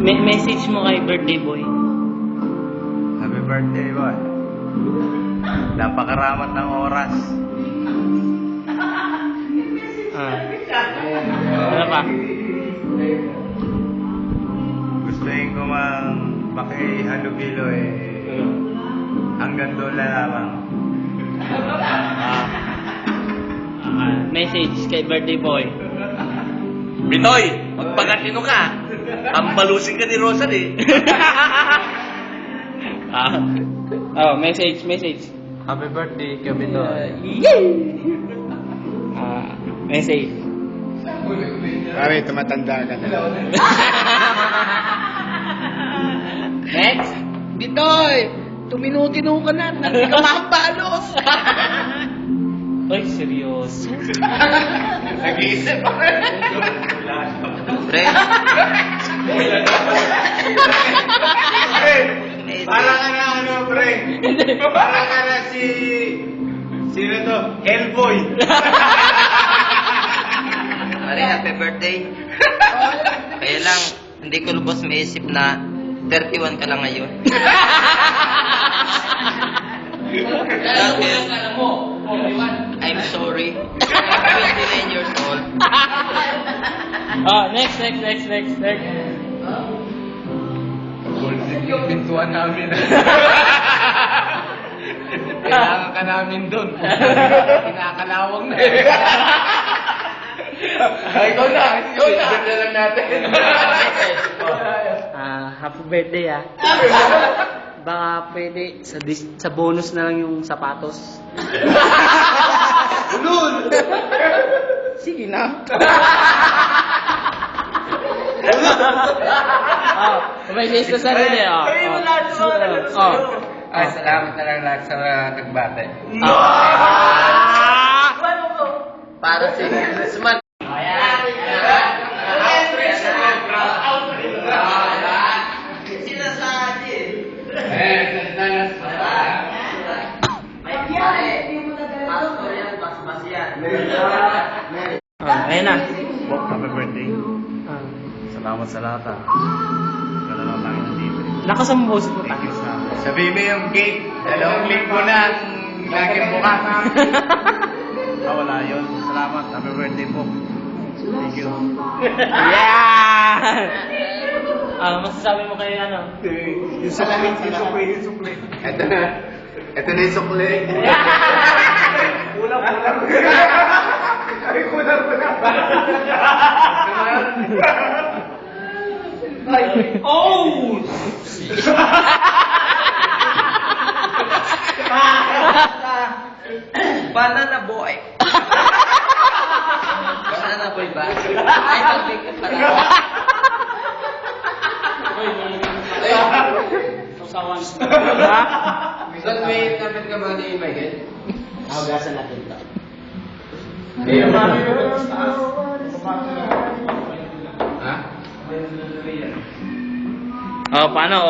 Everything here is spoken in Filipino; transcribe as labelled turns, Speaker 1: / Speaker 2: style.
Speaker 1: Message mo kay birthday boy.
Speaker 2: Happy birthday, boy. Napakaramat ng oras.
Speaker 1: Ano pa?
Speaker 2: Gustuin ko mang pakihalubilo hanggang doon na lamang.
Speaker 1: Message kay birthday boy.
Speaker 3: Bitoy, magpagatino ka. Ambalusin ka ni Rosan eh.
Speaker 1: Message.
Speaker 2: Happy birthday, Kabito.
Speaker 1: Message.
Speaker 2: Pare, tumatanda ka na.
Speaker 1: Next.
Speaker 4: Bitoy! Tuminutino ka na, hindi ka makabalos!
Speaker 1: Ay, seryoso.
Speaker 2: Nag-iisip ako.
Speaker 3: Pre,
Speaker 2: Para ka na ano, pre. Para ka na sino to? Hellboy.
Speaker 3: pare, happy birthday. Kaya lang, hindi ko lubos maisip na 31 ka lang ngayon. Dahil, I'm sorry. I'm 29 years old.
Speaker 1: Next.
Speaker 2: Yung pintuan namin. Kailangan ka namin doon. Kinakalawang na ikaw na. Ganda lang natin.
Speaker 1: Happy birthday Baka pwede sa bonus na lang yung sapatos.
Speaker 2: Ulul!
Speaker 4: Sige na.
Speaker 1: May list na sarili.
Speaker 2: Ay, salamat na lang lahat sa nagbate.
Speaker 3: Para si Suman.
Speaker 1: Ayan na.
Speaker 2: Happy birthday. Salamat sa lahat Wala lang tayo nandito.
Speaker 1: Lakas ang boses mo.
Speaker 2: Thank you sa... Sabihin mo yung gate. 2 linggo na. Laging bukas. Wala yun. Salamat. Happy birthday po. Thank you.
Speaker 1: Yeah! Masasabi mo kayo ano?
Speaker 2: Yung sukli. Ito na. Ito na yung sukli. Kulang. Ay, kulang.
Speaker 1: Oh!
Speaker 3: Banana boy. Banana boy ba? Ay, pag-bake ka pala.
Speaker 1: Usawan.
Speaker 3: Saan may tapit ka ba ni Michael?
Speaker 1: Hugasan natin ito.
Speaker 3: Ha?
Speaker 1: Paano?